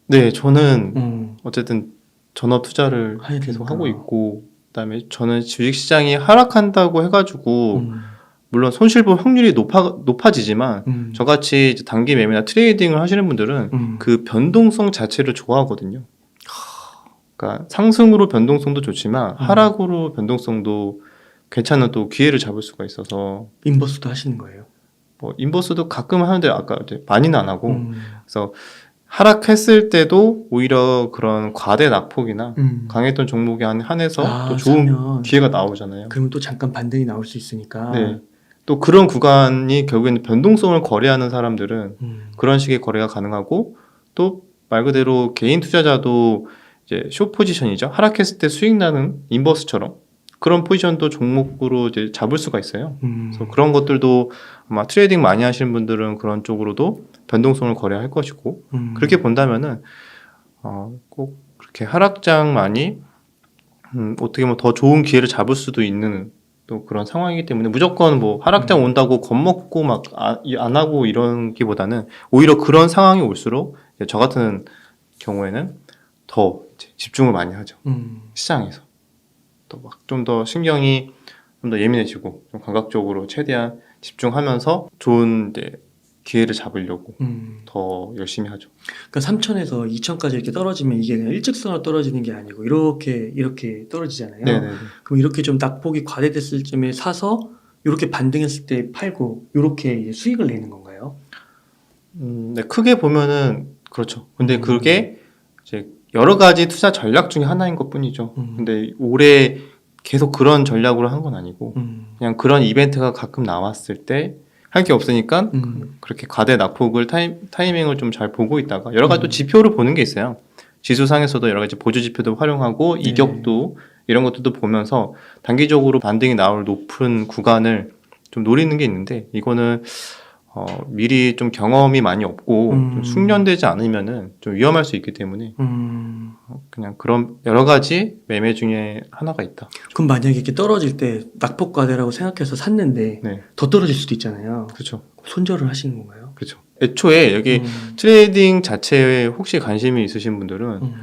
네, 저는 어쨌든 전업 투자를 계속 하고 있고 그다음에 저는 주식시장이 하락한다고 해가지고 물론 손실 볼 확률이 높아지지만 저같이 이제 단기 매매나 트레이딩을 하시는 분들은 그 변동성 자체를 좋아하거든요. 그러니까 상승으로 변동성도 좋지만 하락으로 변동성도 괜찮은 또 기회를 잡을 수가 있어서
인버스도 하시는 거예요?
뭐 인버스도 가끔 하는데 아까 이제 많이는 안 하고 그래서 하락했을 때도 오히려 그런 과대 낙폭이나 강했던 종목에 한해서 또 좋은 사면, 기회가 나오잖아요.
그러면 또 잠깐 반등이 나올 수 있으니까.
네. 또 그런 구간이 결국에는 변동성을 거래하는 사람들은 그런 식의 거래가 가능하고 또 말 그대로 개인 투자자도 이제 숏 포지션이죠. 하락했을 때 수익 나는 인버스처럼 그런 포지션도 종목으로 이제 잡을 수가 있어요. 그래서 그런 것들도 아마 트레이딩 많이 하시는 분들은 그런 쪽으로도 변동성을 거래할 것이고 그렇게 본다면은 꼭 그렇게 하락장만이 어떻게 보면 더 좋은 기회를 잡을 수도 있는 또 그런 상황이기 때문에 무조건 뭐 하락장 온다고 겁먹고 막 안 하고 이런기보다는 오히려 그런 상황이 올수록 저 같은 경우에는 더 집중을 많이 하죠. 시장에서 또 막 좀 더 신경이 좀 더 예민해지고 좀 감각적으로 최대한 집중하면서 좋은 이제 기회를 잡으려고 더 열심히 하죠.
그러니까 3,000에서 2,000까지 이렇게 떨어지면 이게 그냥 일직선으로 떨어지는 게 아니고 이렇게 떨어지잖아요. 네네네. 그럼 이렇게 좀 낙폭이 과대됐을 쯤에 사서 이렇게 반등했을 때 팔고 이렇게 이제 수익을 내는 건가요?
네, 크게 보면은 그렇죠. 근데 그게 이제 여러 가지 투자 전략 중에 하나인 것뿐이죠. 근데 올해 계속 그런 전략으로 한 건 아니고 그냥 그런 이벤트가 가끔 나왔을 때 할 게 없으니까 그렇게 과대 낙폭을 타이밍을 좀 잘 보고 있다가 여러 가지 또 지표를 보는 게 있어요. 지수상에서도 여러 가지 보조 지표도 활용하고 이격도 이런 것들도 보면서 단기적으로 반등이 나올 높은 구간을 좀 노리는 게 있는데 이거는 미리 좀 경험이 많이 없고 좀 숙련되지 않으면은 좀 위험할 수 있기 때문에 그냥 그런 여러 가지 매매 중에 하나가 있다.
그럼 만약에 이렇게 떨어질 때 낙폭 과대라고 생각해서 샀는데 네. 더 떨어질 수도 있잖아요.
그렇죠.
손절을 하시는 건가요?
그렇죠. 애초에 여기 트레이딩 자체에 혹시 관심이 있으신 분들은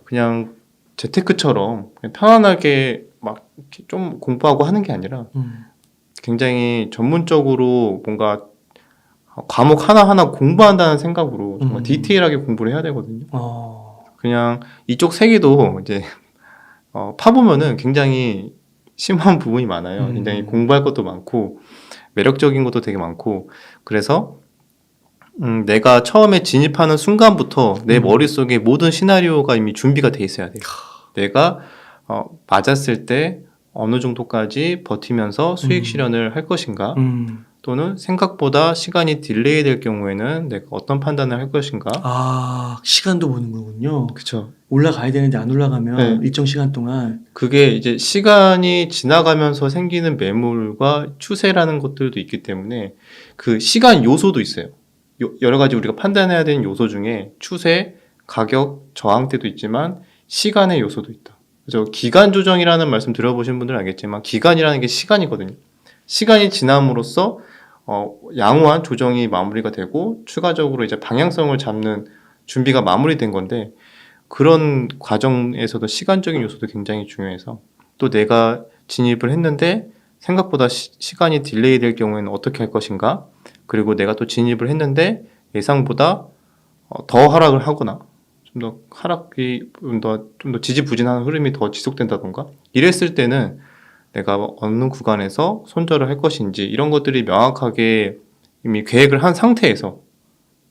그냥 재테크처럼 그냥 편안하게 막 좀 공부하고 하는 게 아니라 굉장히 전문적으로 뭔가 과목 하나하나 공부한다는 생각으로 정말 디테일하게 공부를 해야 되거든요. 그냥 이쪽 세계도 이제 파보면은 굉장히 심한 부분이 많아요. 굉장히 공부할 것도 많고 매력적인 것도 되게 많고 그래서 내가 처음에 진입하는 순간부터 내 머릿속에 모든 시나리오가 이미 준비가 돼 있어야 돼요. 내가 맞았을 때 어느 정도까지 버티면서 수익 실현을 할 것인가 또는 생각보다 시간이 딜레이 될 경우에는 내가 어떤 판단을 할 것인가.
시간도 보는 거군요.
그렇죠.
올라가야 되는데 안 올라가면 일정 시간 동안.
그게 이제 시간이 지나가면서 생기는 매물과 추세라는 것들도 있기 때문에 그 시간 요소도 있어요. 여러 가지 우리가 판단해야 되는 요소 중에 추세, 가격, 저항대도 있지만 시간의 요소도 있다. 그래서 기간 조정이라는 말씀 들어보신 분들은 알겠지만 기간이라는 게 시간이거든요. 시간이 지남으로써 양호한 조정이 마무리가 되고 추가적으로 이제 방향성을 잡는 준비가 마무리된 건데 그런 과정에서도 시간적인 요소도 굉장히 중요해서 또 내가 진입을 했는데 생각보다 시간이 딜레이 될 경우에는 어떻게 할 것인가 그리고 내가 또 진입을 했는데 예상보다 더 하락을 하거나 좀 더 하락이 좀 더 지지부진한 흐름이 더 지속된다던가 이랬을 때는 내가 어느 구간에서 손절을 할 것인지 이런 것들이 명확하게 이미 계획을 한 상태에서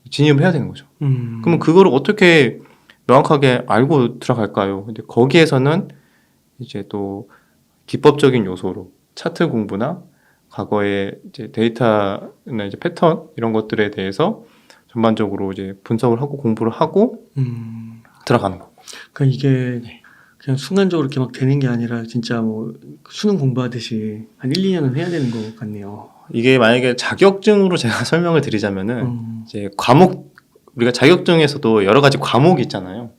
진입을 해야 되는 거죠. 그러면 그거를 어떻게 명확하게 알고 들어갈까요? 근데 거기에서는 이제 또 기법적인 요소로 차트 공부나 과거의 이제 데이터나 이제 패턴 이런 것들에 대해서 전반적으로 이제 분석을 하고 공부를 하고 들어가는 거.
그러니까 이게 그냥 순간적으로 이렇게 막 되는 게 아니라 진짜 뭐 수능 공부하듯이 한 1, 2년은 해야 되는 것 같네요.
이게 만약에 자격증으로 제가 설명을 드리자면은 이제 과목 우리가 자격증에서도 여러 가지 과목이 있잖아요.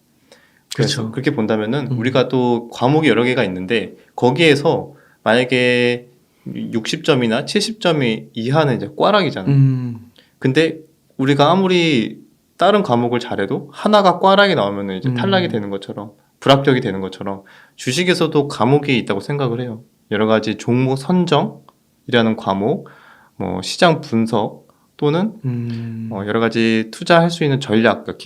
그렇죠.
그렇게 본다면은 우리가 또 과목이 여러 개가 있는데 거기에서 만약에 60점이나 70점이 이하는 이제 꽈락이잖아요. 근데 우리가 아무리 다른 과목을 잘해도 하나가 꽈락이 나오면 이제 탈락이 되는 것처럼 불합격이 되는 것처럼 주식에서도 과목이 있다고 생각을 해요. 여러 가지 종목 선정이라는 과목, 뭐 시장 분석 또는 여러 가지 투자할 수 있는 전략, 그러니까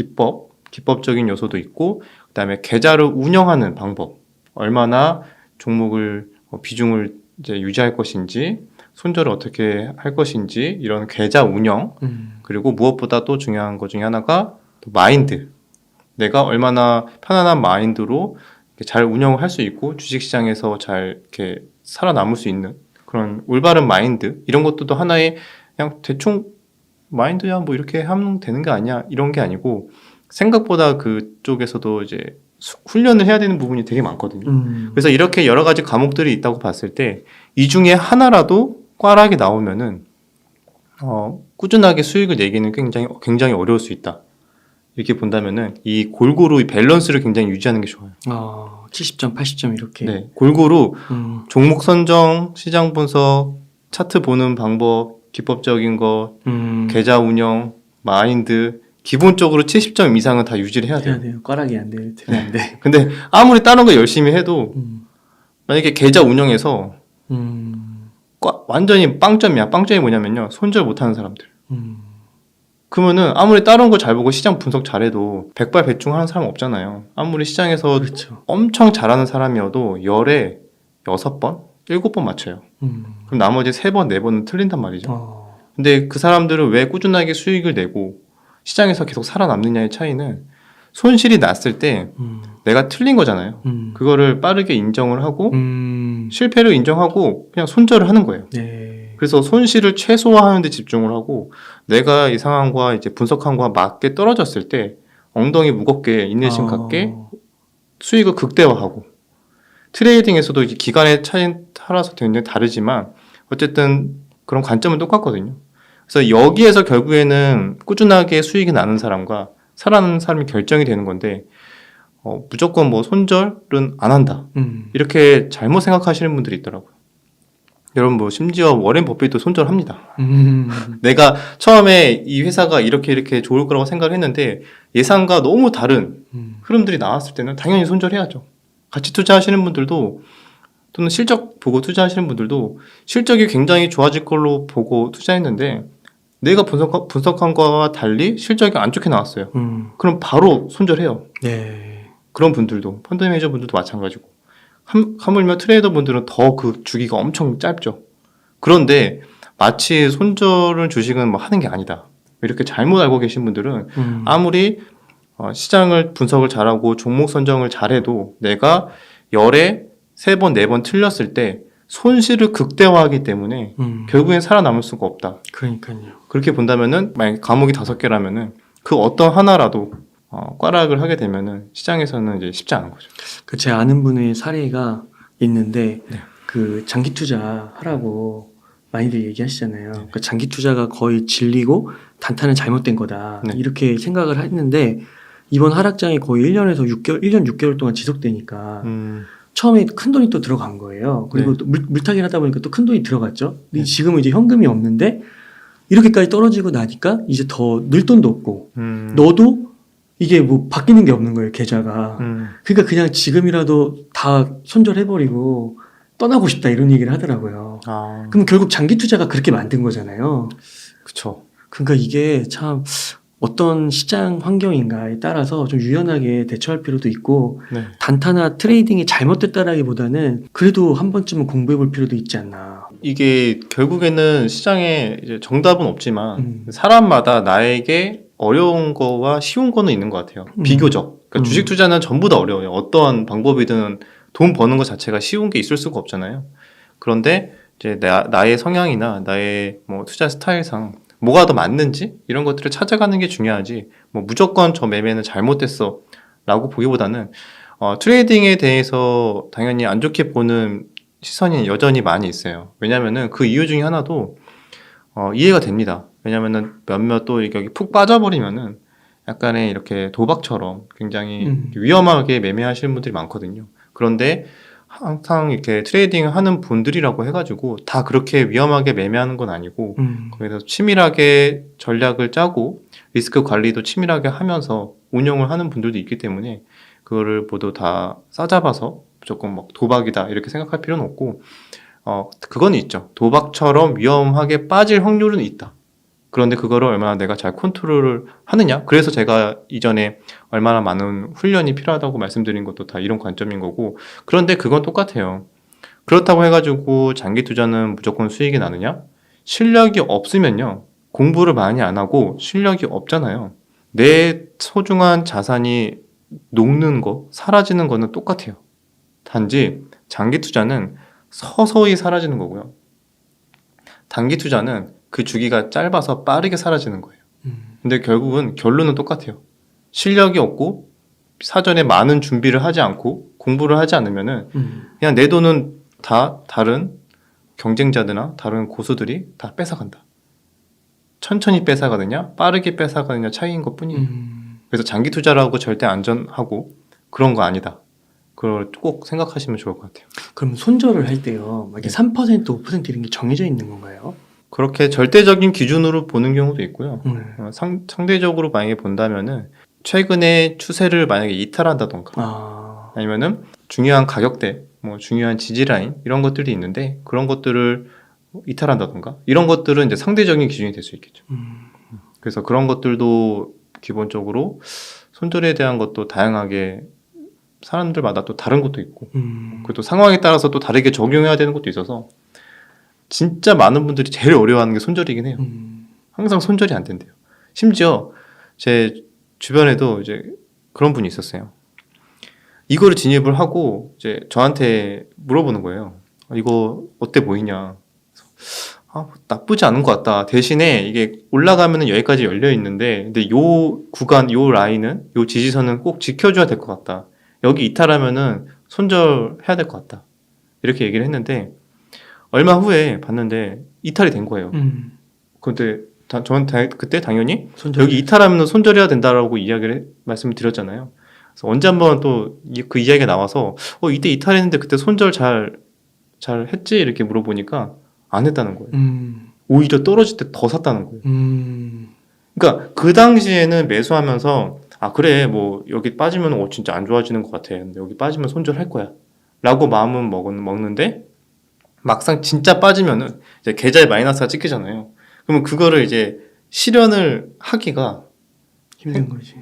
기법적인 요소도 있고 그다음에 계좌를 운영하는 방법, 얼마나 종목을 비중을 이제 유지할 것인지 손절을 어떻게 할 것인지 이런 계좌 운영 그리고 무엇보다 또 중요한 것 중에 하나가 또 마인드 내가 얼마나 편안한 마인드로 잘 운영을 할 수 있고 주식시장에서 잘 이렇게 살아남을 수 있는 그런 올바른 마인드 이런 것도 하나의 그냥 대충 마인드야 뭐 이렇게 하면 되는 게 아니야 이런 게 아니고 생각보다 그쪽에서도 이제 훈련을 해야 되는 부분이 되게 많거든요. 그래서 이렇게 여러 가지 과목들이 있다고 봤을 때 이 중에 하나라도 꽈락이 나오면은 꾸준하게 수익을 내기는 굉장히 어려울 수 있다. 이렇게 본다면은 이 골고루 밸런스를 굉장히 유지하는 게 좋아요.
70점, 80점 이렇게.
네, 골고루 종목 선정, 시장 분석, 차트 보는 방법, 기법적인 것, 계좌 운영, 마인드 기본적으로 70점 이상은 다 유지를 해야 돼요.
꽈락이 안 될 텐데.
근데 아무리 다른 거 열심히 해도 만약에 계좌 운영에서 완전히 빵점이야. 빵점이 뭐냐면요. 손절 못하는 사람들. 그러면은 아무리 다른 거 잘 보고 시장 분석 잘해도 백발백중 하는 사람 없잖아요. 아무리 시장에서
그렇죠.
엄청 잘하는 사람이어도 열에 6번, 7번 맞춰요. 그럼 나머지 3번, 4번은 틀린단 말이죠. 근데 그 사람들은 왜 꾸준하게 수익을 내고 시장에서 계속 살아남느냐의 차이는 손실이 났을 때 내가 틀린 거잖아요. 그거를 빠르게 인정을 하고 실패를 인정하고 그냥 손절을 하는 거예요.
네.
그래서 손실을 최소화하는 데 집중을 하고 내가 이 상황과 이제 분석한 거와 맞게 떨어졌을 때 엉덩이 무겁게 인내심 갖게 수익을 극대화하고 트레이딩에서도 이제 기간의 차이 따라서 굉장히 다르지만 어쨌든 그런 관점은 똑같거든요. 그래서 여기에서 결국에는 꾸준하게 수익이 나는 사람과 살아남는 사람이 결정이 되는 건데 무조건 뭐 손절은 안 한다. 이렇게 잘못 생각하시는 분들이 있더라고요. 여러분 뭐 심지어 워렌 버핏도 손절합니다. 내가 처음에 이 회사가 이렇게 좋을 거라고 생각을 했는데 예상과 너무 다른 흐름들이 나왔을 때는 당연히 손절해야죠. 같이 투자하시는 분들도 또는 실적 보고 투자하시는 분들도 실적이 굉장히 좋아질 걸로 보고 투자했는데 내가 분석한 거와 달리 실적이 안 좋게 나왔어요. 그럼 바로 손절해요.
네.
그런 분들도 펀드 매니저 분들도 마찬가지고 하물며 트레이더 분들은 더 그 주기가 엄청 짧죠. 그런데 마치 손절은 주식은 뭐 하는 게 아니다. 이렇게 잘못 알고 계신 분들은 아무리 시장을 분석을 잘하고 종목 선정을 잘해도 내가 열에 3번, 4번 틀렸을 때 손실을 극대화하기 때문에 결국엔 살아남을 수가 없다.
그러니까요.
그렇게 본다면은 만약 과목이 5개라면은 그 어떤 하나라도 꽈락을 하게 되면은 시장에서는 이제 쉽지 않은 거죠.
제 아는 분의 사례가 있는데
네.
그 장기 투자 하라고 많이들 얘기하시잖아요. 그러니까 장기 투자가 거의 질리고 단타는 잘못된 거다.
네.
이렇게 생각을 했는데 이번 하락장이 거의 1년에서 6개월, 1년 6개월 동안 지속되니까 처음에 큰 돈이 또 들어간 거예요. 그리고 또 물타기를 하다 보니까 또 큰 돈이 들어갔죠. 근데 지금은 이제 현금이 없는데 이렇게까지 떨어지고 나니까 이제 더 늘 돈도 없고 너도 이게 뭐 바뀌는 게 없는 거예요, 계좌가. 그러니까 그냥 지금이라도 다 손절해버리고 떠나고 싶다 이런 얘기를 하더라고요. 그럼 결국 장기 투자가 그렇게 만든 거잖아요.
그쵸.
그러니까 이게 참 어떤 시장 환경인가에 따라서 좀 유연하게 대처할 필요도 있고 단타나 트레이딩이 잘못됐다라기보다는 그래도 한 번쯤은 공부해 볼 필요도 있지 않나.
이게 결국에는 시장에 이제 정답은 없지만 사람마다 나에게 어려운 거와 쉬운 거는 있는 것 같아요. 비교적. 그러니까 주식 투자는 전부 다 어려워요. 어떠한 방법이든 돈 버는 것 자체가 쉬운 게 있을 수가 없잖아요. 그런데 이제 나의 성향이나 나의 뭐 투자 스타일상 뭐가 더 맞는지 이런 것들을 찾아가는 게 중요하지. 뭐 무조건 저 매매는 잘못됐어라고 보기보다는 트레이딩에 대해서 당연히 안 좋게 보는 시선이 여전히 많이 있어요. 왜냐면은 그 이유 중에 하나도 이해가 됩니다. 왜냐면은 몇몇 또 여기 푹 빠져버리면은 약간의 이렇게 도박처럼 굉장히 위험하게 매매하시는 분들이 많거든요. 그런데 항상 이렇게 트레이딩 하는 분들이라고 해가지고 다 그렇게 위험하게 매매하는 건 아니고 거기서 치밀하게 전략을 짜고 리스크 관리도 치밀하게 하면서 운영을 하는 분들도 있기 때문에 그거를 모두 다 싸잡아서 무조건 막 도박이다 이렇게 생각할 필요는 없고 그건 있죠. 도박처럼 위험하게 빠질 확률은 있다. 그런데 그거를 얼마나 내가 잘 컨트롤을 하느냐. 그래서 제가 이전에 얼마나 많은 훈련이 필요하다고 말씀드린 것도 다 이런 관점인 거고. 그런데 그건 똑같아요. 그렇다고 해가지고 장기 투자는 무조건 수익이 나느냐? 실력이 없으면요. 공부를 많이 안 하고 실력이 없잖아요. 내 소중한 자산이 녹는 거, 사라지는 거는 똑같아요. 단지 장기 투자는 서서히 사라지는 거고요. 단기 투자는 그 주기가 짧아서 빠르게 사라지는 거예요. 근데 결국은 결론은 똑같아요. 실력이 없고 사전에 많은 준비를 하지 않고 공부를 하지 않으면은 그냥 내 돈은 다 다른 경쟁자들이나 다른 고수들이 다 뺏어간다. 천천히 뺏어가느냐 빠르게 뺏어가느냐 차이인 것 뿐이에요. 그래서 장기 투자라고 절대 안전하고 그런 거 아니다. 그걸 꼭 생각하시면 좋을 것 같아요.
그럼 손절을 할 때요, 막 이렇게 3%, 5% 이런 게 정해져 있는 건가요?
그렇게 절대적인 기준으로 보는 경우도 있고요. 상대적으로 만약에 본다면은 최근에 추세를 만약에 이탈한다던가 아니면은 중요한 가격대, 뭐 중요한 지지라인 이런 것들이 있는데 그런 것들을 이탈한다던가 이런 것들은 이제 상대적인 기준이 될 수 있겠죠. 그래서 그런 것들도 기본적으로 손절에 대한 것도 다양하게 사람들마다 또 다른 것도 있고 그리고 상황에 따라서 또 다르게 적용해야 되는 것도 있어서 진짜 많은 분들이 제일 어려워하는 게 손절이긴 해요. 항상 손절이 안 된대요. 심지어 제 주변에도 이제 그런 분이 있었어요. 이거를 진입을 하고 이제 저한테 물어보는 거예요. 이거 어때 보이냐? 나쁘지 않은 것 같다. 대신에 이게 올라가면은 여기까지 열려 있는데, 근데 요 구간, 요 라인은, 요 지지선은 꼭 지켜줘야 될 것 같다. 여기 이탈하면은 손절해야 될 것 같다. 이렇게 얘기를 했는데, 얼마 후에 봤는데 이탈이 된 거예요. 근데 저는 그때 당연히 여기 이탈하면 손절해야 된다라고 말씀을 드렸잖아요. 그래서 언제 한번 또 그 이야기가 나와서 이때 이탈했는데 그때 손절 잘 했지? 이렇게 물어보니까 안 했다는 거예요. 오히려 떨어질 때 더 샀다는 거예요. 그러니까 그 당시에는 매수하면서 그래 뭐 여기 빠지면 진짜 안 좋아지는 것 같아. 근데 여기 빠지면 손절할 거야 라고 마음은 먹는데 막상 진짜 빠지면은 이제 계좌에 마이너스가 찍히잖아요. 그러면 그거를 이제 실현을 하기가
힘든 거지.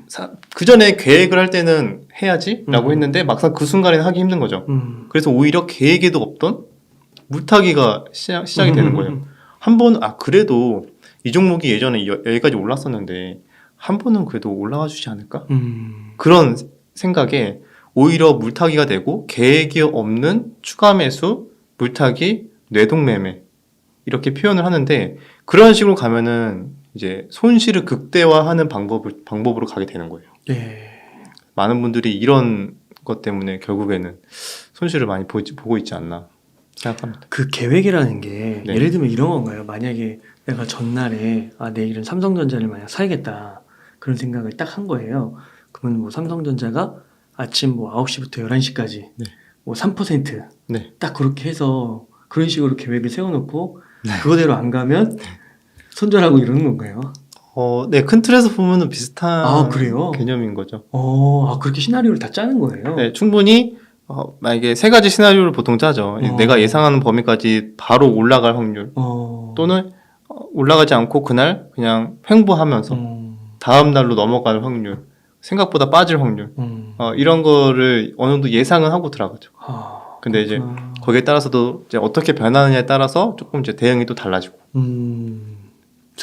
그 전에 계획을 할 때는 해야지라고 했는데 막상 그 순간에는 하기 힘든 거죠. 그래서 오히려 계획에도 없던 물타기가 시작이 되는 거예요. 한 번 그래도 이 종목이 예전에 여기까지 올랐었는데 한 번은 그래도 올라와 주지 않을까? 그런 생각에 오히려 물타기가 되고 계획이 없는 추가 매수 물타기, 뇌동매매 이렇게 표현을 하는데 그런 식으로 가면은 이제 손실을 극대화하는 방법으로 가게 되는 거예요.
네.
많은 분들이 이런 것 때문에 결국에는 손실을 많이 보고 있지 않나. 생각합니다.
그 계획이라는 게
네.
예를 들면 이런 건가요? 만약에 내가 전날에 내일은 삼성전자를 만약 사야겠다 그런 생각을 딱 한 거예요. 그러면 뭐 삼성전자가 아침 뭐 9시부터 11시까지
네.
뭐 3%
네.
딱 그렇게 해서 그런 식으로 계획을 세워놓고
네.
그거대로 안 가면 손절하고 이러는 건가요?
네, 큰 틀에서 보면은 비슷한
그래요?
개념인 거죠.
그렇게 시나리오를 다 짜는 거예요?
네, 충분히 만약에 세 가지 시나리오를 보통 짜죠. 내가 예상하는 범위까지 바로 올라갈 확률, 또는 올라가지 않고 그날 그냥 횡보하면서 다음 날로 넘어갈 확률, 생각보다 빠질 확률, 이런 거를 어느 정도 예상은 하고 들어가죠. 근데 이제 거기에 따라서도 이제 어떻게 변하느냐에 따라서 조금 이제 대응이 또 달라지고.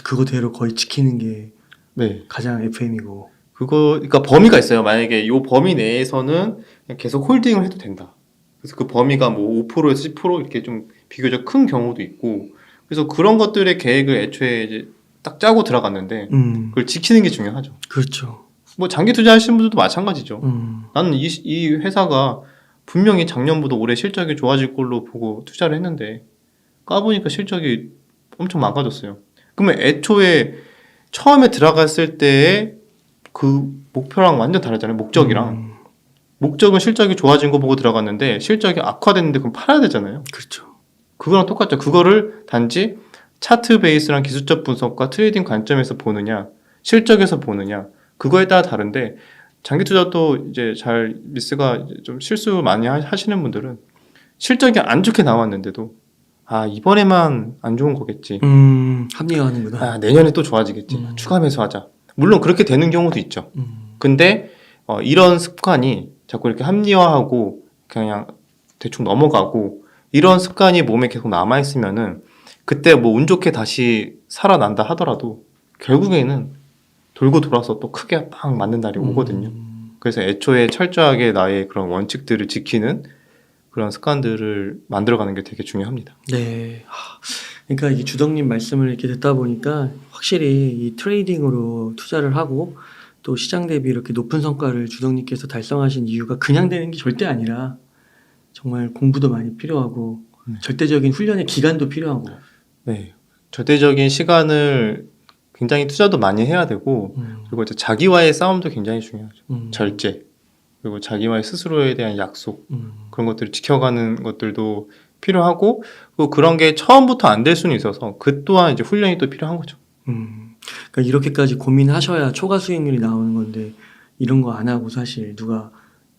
그거대로 거의 지키는 게
네.
가장 FM이고.
그러니까 범위가 있어요. 만약에 이 범위 내에서는 그냥 계속 홀딩을 해도 된다. 그래서 그 범위가 뭐 5%에서 10% 이렇게 좀 비교적 큰 경우도 있고. 그래서 그런 것들의 계획을 애초에 이제 딱 짜고 들어갔는데 그걸 지키는 게 중요하죠.
그렇죠.
뭐 장기 투자하시는 분들도 마찬가지죠. 나는 이 회사가 분명히 작년보다 올해 실적이 좋아질 걸로 보고 투자를 했는데 까보니까 실적이 엄청 망가졌어요. 그러면 애초에 처음에 들어갔을 때의 그 목표랑 완전 다르잖아요. 목적이랑. 목적은 실적이 좋아진 거 보고 들어갔는데 실적이 악화됐는데 그럼 팔아야 되잖아요.
그렇죠.
그거랑 똑같죠. 그거를 단지 차트 베이스랑 기술적 분석과 트레이딩 관점에서 보느냐, 실적에서 보느냐, 그거에 따라 다른데 장기 투자도 이제 잘 미스가 좀 실수 많이 하시는 분들은 실적이 안 좋게 나왔는데도 이번에만 안 좋은 거겠지.
합리화하는구나.
내년에 또 좋아지겠지. 추가 매수하자. 물론 그렇게 되는 경우도 있죠. 근데 이런 습관이 자꾸 이렇게 합리화하고 그냥 대충 넘어가고 이런 습관이 몸에 계속 남아있으면은 그때 뭐 운 좋게 다시 살아난다 하더라도 결국에는 돌고 돌아서 또 크게 팍 맞는 날이 오거든요. 그래서 애초에 철저하게 나의 그런 원칙들을 지키는 그런 습관들을 만들어가는 게 되게 중요합니다.
네. 그러니까 이 주덕님 말씀을 이렇게 듣다 보니까 확실히 이 트레이딩으로 투자를 하고 또 시장 대비 이렇게 높은 성과를 주덕님께서 달성하신 이유가 그냥 되는 게 절대 아니라 정말 공부도 많이 필요하고 절대적인 훈련의 기간도 필요하고.
네. 절대적인 시간을 굉장히 투자도 많이 해야 되고 그리고 이제 자기와의 싸움도 굉장히 중요하죠. 절제. 그리고 자기와의 스스로에 대한 약속 그런 것들을 지켜가는 것들도 필요하고 또 그런 게 처음부터 안 될 수는 있어서 그 또한 이제 훈련이 또 필요한 거죠.
그러니까 이렇게까지 고민하셔야 초과 수익률이 나오는 건데 이런 거 안 하고 사실 누가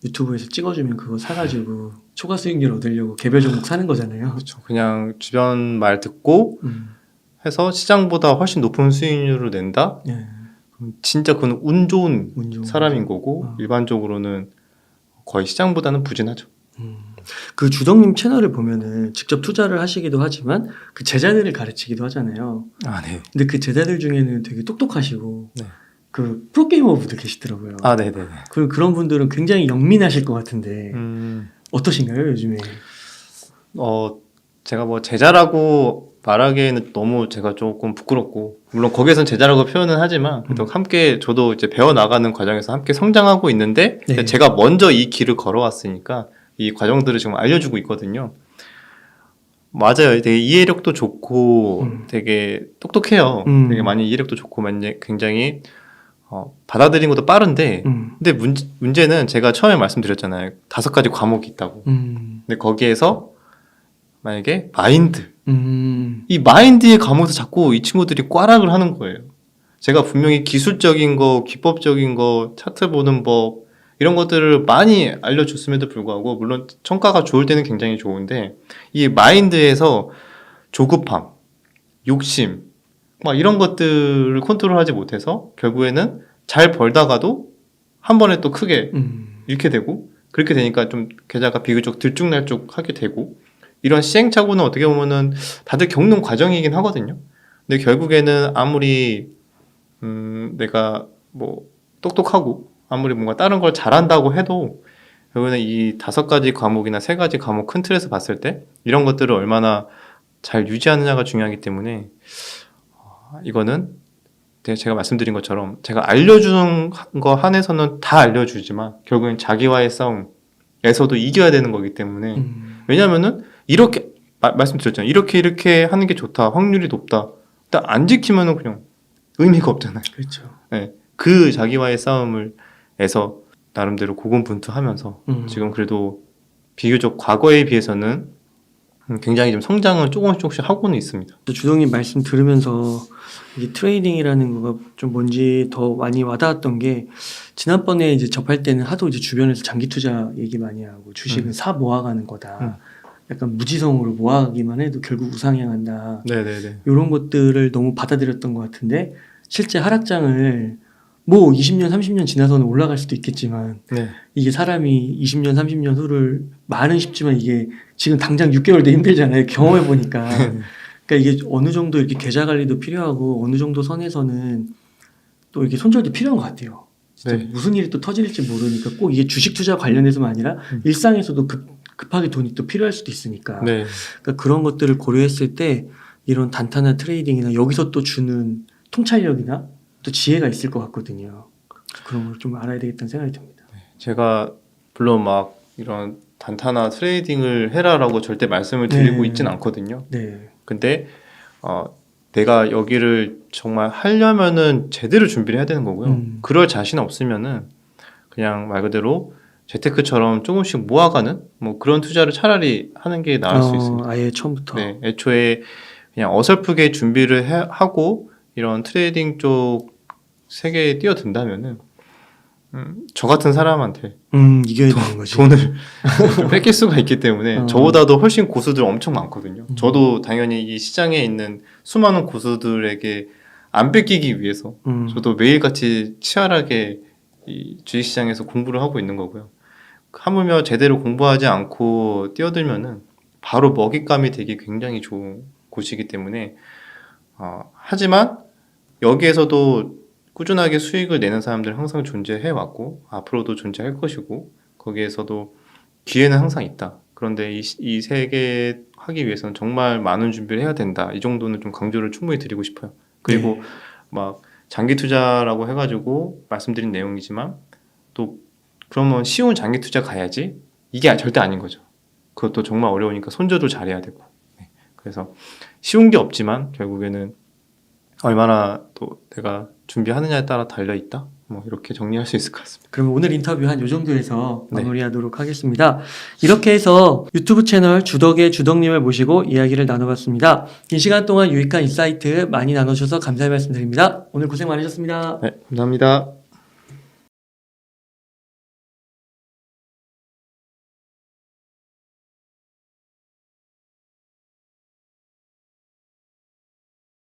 유튜브에서 찍어주면 그거 사가지고 초과 수익률 얻으려고 개별 종목 사는 거잖아요.
그렇죠. 그냥 주변 말 듣고 해서 시장보다 훨씬 높은 수익률을 낸다?
네.
진짜 그건 운 좋은 사람인 거고 일반적으로는 거의 시장보다는 부진하죠.
그 주덕님 채널을 보면은 직접 투자를 하시기도 하지만 그 제자들을 가르치기도 하잖아요.
네.
근데 그 제자들 중에는 되게 똑똑하시고
네.
그 프로게이머 분들 계시더라고요.
네네.
그런 분들은 굉장히 영민하실 것 같은데 어떠신가요 요즘에?
제가 뭐 제자라고 말하기에는 너무 제가 조금 부끄럽고 물론 거기에선 제자라고 표현은 하지만 그래도 함께 저도 이제 배워나가는 과정에서 함께 성장하고 있는데
네.
제가 먼저 이 길을 걸어왔으니까 이 과정들을 지금 알려주고 있거든요. 맞아요. 되게 이해력도 좋고 되게 똑똑해요. 되게 많이 이해력도 좋고 굉장히 받아들이는 것도 빠른데 근데 문제는 제가 처음에 말씀드렸잖아요. 5가지 과목이 있다고. 근데 거기에서 만약에 마인드 이 마인드의 과목에서 자꾸 이 친구들이 꽈락을 하는 거예요. 제가 분명히 기술적인 거, 기법적인 거, 차트 보는 법 이런 것들을 많이 알려줬음에도 불구하고 물론 성과가 좋을 때는 굉장히 좋은데 이 마인드에서 조급함, 욕심 막 이런 것들을 컨트롤하지 못해서 결국에는 잘 벌다가도 한 번에 또 크게 잃게 되고 그렇게 되니까 좀 계좌가 비교적 들쭉날쭉하게 되고 이런 시행착오는 어떻게 보면은 다들 겪는 과정이긴 하거든요. 근데 결국에는 아무리 내가 뭐 똑똑하고 아무리 뭔가 다른 걸 잘한다고 해도 결국에는 이 5가지 과목이나 3가지 과목 큰 틀에서 봤을 때 이런 것들을 얼마나 잘 유지하느냐가 중요하기 때문에 이거는 제가 말씀드린 것처럼 제가 알려주는 거 한해서는 다 알려주지만 결국엔 자기와의 싸움에서도 이겨야 되는 거기 때문에 왜냐면은 이렇게 말씀드렸잖아요. 이렇게 하는 게 좋다. 확률이 높다. 일단 안 지키면은 그냥 의미가 없잖아요.
그렇죠.
네. 그 자기와의 싸움을 해서 나름대로 고군분투하면서 지금 그래도 비교적 과거에 비해서는 굉장히 좀 성장을 조금씩 하고는 있습니다.
주동님 말씀 들으면서 이 트레이딩이라는 거가 좀 뭔지 더 많이 와닿았던 게, 지난번에 이제 접할 때는 하도 이제 주변에서 장기 투자 얘기 많이 하고 주식은 사 모아가는 거다. 약간 무지성으로 모아가기만 해도 결국 우상향한다.
네네네.
이런 것들을 너무 받아들였던 것 같은데, 실제 하락장을 뭐 20년, 30년 지나서는 올라갈 수도 있겠지만
네.
이게 사람이 20년, 30년 후를 말은 쉽지만 이게 지금 당장 6개월도 힘들잖아요. 경험해 보니까. 그러니까 이게 어느 정도 이렇게 계좌 관리도 필요하고 어느 정도 선에서는 또 이렇게 손절도 필요한 것 같아요. 진짜
네.
무슨 일이 또 터질지 모르니까 꼭 이게 주식 투자 관련해서만 아니라 일상에서도 급하게 돈이 또 필요할 수도 있으니까.
네.
그러니까 그런 것들을 고려했을 때 이런 단타나 트레이딩이나 여기서 또 주는 통찰력이나 또 지혜가 있을 것 같거든요. 그런 걸 좀 알아야 되겠다는 생각이 듭니다.
제가 물론 막 이런 단타나 트레이딩을 해라라고 절대 말씀을 드리고
네.
있진 않거든요.
네.
근데 내가 여기를 정말 하려면은 제대로 준비를 해야 되는 거고요. 그럴 자신 없으면은 그냥 말 그대로 재테크처럼 조금씩 모아가는 뭐 그런 투자를 차라리 하는 게 나을 수 있습니다.
아예 처음부터.
네, 애초에 그냥 어설프게 준비를 하고 이런 트레이딩 쪽 세계에 뛰어든다면은 저 같은 사람한테
이겨야 되는 거지.
돈을 좀 뺏길 수가 있기 때문에 저보다도 훨씬 고수들 엄청 많거든요. 저도 당연히 이 시장에 있는 수많은 고수들에게 안 뺏기기 위해서 저도 매일같이 치열하게 이 주식시장에서 공부를 하고 있는 거고요. 하물며 제대로 공부하지 않고 뛰어들면은 바로 먹잇감이 되기 굉장히 좋은 곳이기 때문에 하지만 여기에서도 꾸준하게 수익을 내는 사람들은 항상 존재해 왔고 앞으로도 존재할 것이고 거기에서도 기회는 항상 있다. 그런데 이 세계 하기 위해서는 정말 많은 준비를 해야 된다. 이 정도는 좀 강조를 충분히 드리고 싶어요. 그리고 막 장기 투자라고 해가지고 말씀드린 내용이지만 또 그러면 쉬운 장기 투자 가야지 이게 절대 아닌 거죠. 그것도 정말 어려우니까 손절도 잘해야 되고. 그래서 쉬운 게 없지만 결국에는 얼마나 또 내가 준비하느냐에 따라 달려있다? 뭐 이렇게 정리할 수 있을 것 같습니다.
그러면 오늘 인터뷰 한 요 정도에서 마무리하도록 하겠습니다. 이렇게 해서 유튜브 채널 주덕의 주덕님을 모시고 이야기를 나눠봤습니다. 긴 시간 동안 유익한 인사이트 많이 나눠주셔서 감사의 말씀드립니다. 오늘 고생 많으셨습니다.
네, 감사합니다.